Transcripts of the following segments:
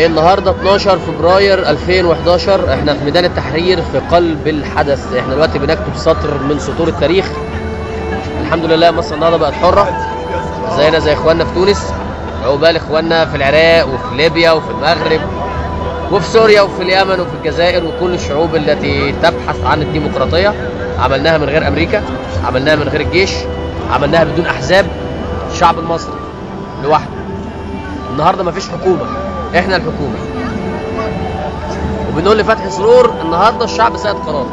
النهارده 12 فبراير 2011، احنا في ميدان التحرير في قلب الحدث. احنا دلوقتي بنكتب سطر من سطور التاريخ. الحمد لله مصر النهارده بقت حره زينا زي اخواننا في تونس، عقبال اخواننا في العراق وفي ليبيا وفي المغرب وفي سوريا وفي اليمن وفي الجزائر وكل الشعوب التي تبحث عن الديمقراطيه. عملناها من غير امريكا، عملناها من غير الجيش، عملناها بدون احزاب. الشعب المصري لوحده. النهارده مفيش حكومه، احنا الحكومه. وبنقول لفتحي سرور النهارده الشعب سيد قراره.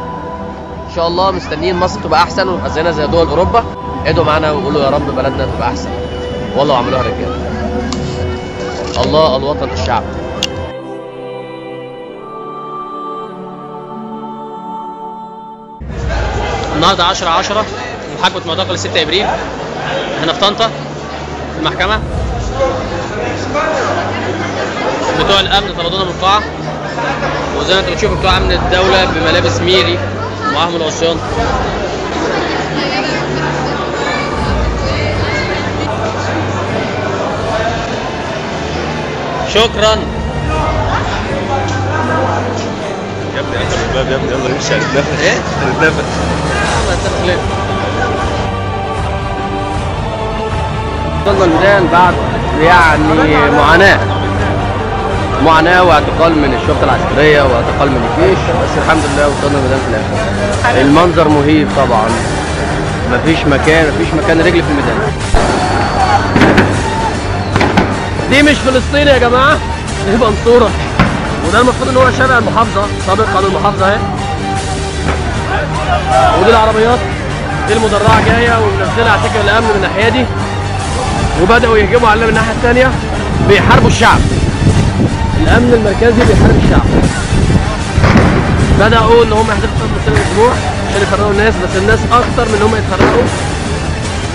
ان شاء الله مستنيين مصر تبقى احسن ونبقى زينا زي دول اوروبا. ادعوا معانا وقولوا يا رب بلدنا تبقى احسن. والله عملوها رجاله. الله الوطن الشعب. النهارده 10/10 محاكمه معتقل 6 ابريل. احنا في طنطا في المحكمه. بتوع الامن طردونا من القاعه، وزي ما انتم بتشوفوا بتوع امن الدوله بملابس ميري ومعاهم العصيان. شكرا يا ابني. انت من الباب يا ابني، يلا نمشي هنتنفس. ايه؟ هنتنفس. هنتنفس ليه؟ وصلنا الميدان بعد يعني معاناة واعتقال من الشرطة العسكرية واعتقال من الجيش، بس الحمد لله وصلنا الميدان في الآخر. المنظر مهيب طبعا، مفيش مكان رجل في الميدان. دي مش فلسطين يا جماعة، دي منصورة، وده المفروض ان هو شارع المحافظة، سابق قانون المحافظة اهي. ودي العربيات، دي المدرعة جاية ومنزلة عساكر الأمن من الناحية دي، وبدأوا يهجموا علينا من الناحية التانية، بيحاربوا الشعب. الأمن المركزي بيحارب الشعب. بدأوا إن هم يحذفوا صوت مسيرة الجموع عشان يفرقوا الناس، بس الناس أكتر من إن هم يتفرقوا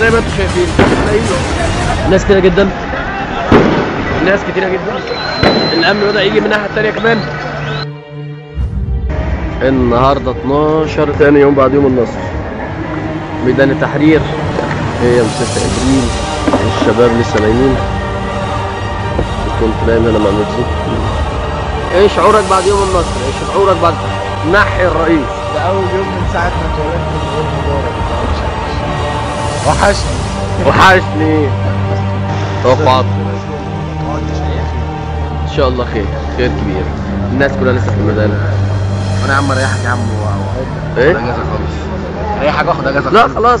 زي ما أنتم شايفين. ناس كتيرة جدا، ناس كتيرة جدا. الأمن بدأ يجي من الناحية التانية كمان. النهارده 12 تاني يوم بعد يوم النصر. ميدان التحرير هي 6 ابريل، الشباب لسه نايمين. كنت نايم هنا مع نفسي. ايه شعورك بعد يوم النصر؟ ايه شعورك بعد نحي الرئيس؟ ده أول يوم من ساعة ما اتولدت من غير مبارك. وحشني. توقعات ان شاء الله خير كبير. الناس كلها لسه في الميدان. وانا يا عم ريحك يا عم ايه؟ اجازه خالص. ريحك واخد اجازه خالص. لا خلاص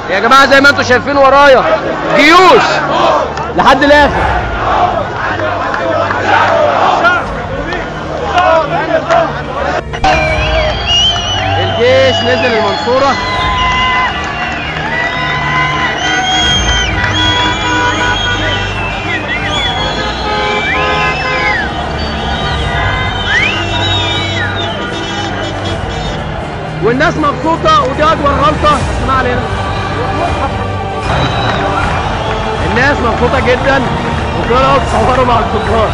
يا جماعه، زي ما انتم شايفين ورايا جيوش لحد الاخر. الجيش نزل المنصوره. والناس مبسوطه، ودي اكبر غلطه. اسمع علينا، الناس مبسوطه جدا وطلعوا تصوروا مع الكبار.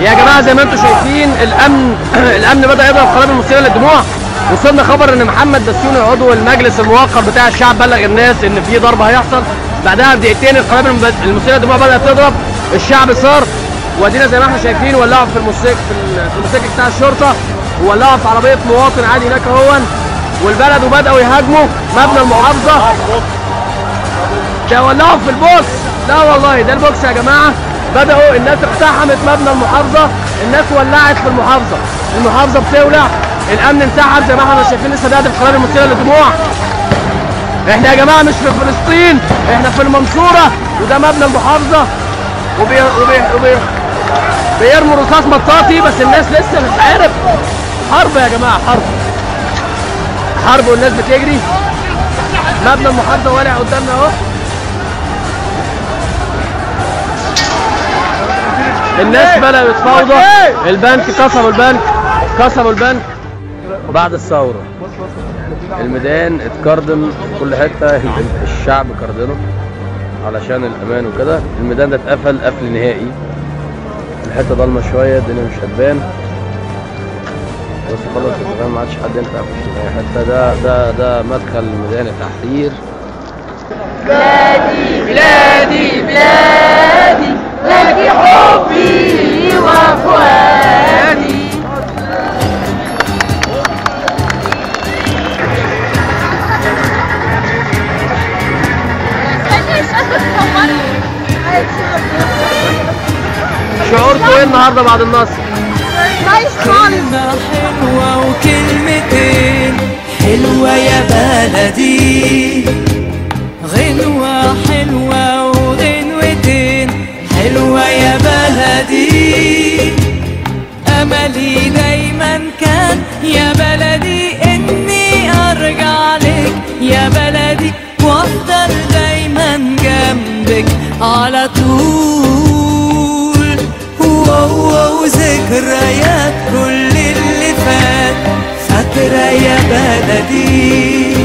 يا جماعه زي ما انتم شايفين الامن بدا يضرب قنابل مثيره للدموع. وصلنا خبر ان محمد بسيوني عضو المجلس الموقر بتاع الشعب بلغ الناس ان في ضرب هيحصل. بعدها بدقيقتين القنابل المثيره للدموع بدات تضرب. الشعب صار، وادينا زي ما احنا شايفين ولعوا في الموتوسيكل بتاع الشرطه، وولعوا في عربيه مواطن عادي هناك اهون والبلد، وبداوا يهاجموا مبنى المحافظه. ده ولعوا في البوكس. لا والله ده البوكس يا جماعه. بدأوا الناس اقتحمت مبنى المحافظة، الناس ولعت في المحافظة بتولع. الأمن انسحب زي ما احنا شايفين، لسه بيهدف القنابل المثيرة للدموع. احنا يا جماعة مش في فلسطين، احنا في المنصورة، وده مبنى المحافظة، بيرموا رصاص مطاطي، بس الناس لسه مش عارف. حرب يا جماعة، حرب والناس بتجري. مبنى المحافظة والع قدامنا اهو. الناس بدأوا يتفاوضوا. البنك كسروا البنك بعد الثورة. الميدان اتكردم في كل حتة، الشعب كردنه. علشان الامان وكده. الميدان ده اتقفل قفل نهائي، الحته ضلمه شويه الدنيا مش هتبان، بس خلاص الكلام ما عادش حد ينفع يخش في اي حته. ده مدخل ميدان التحرير. بلادي بلادي بلادي لك حبي وفؤادي. شعوركم ايه النهارده بعد النصر؟ كلمة حلوة وكلمتين حلوة يا بلدي، غنوة حلوة وغنوتين حلوة يا بلدي. أملي دايما كان يا بلدي إني أرجع لك يا بلدي، وأفضل دايما جنبك على طول. وذكريات كل اللي فات فاكرة يا بلدي.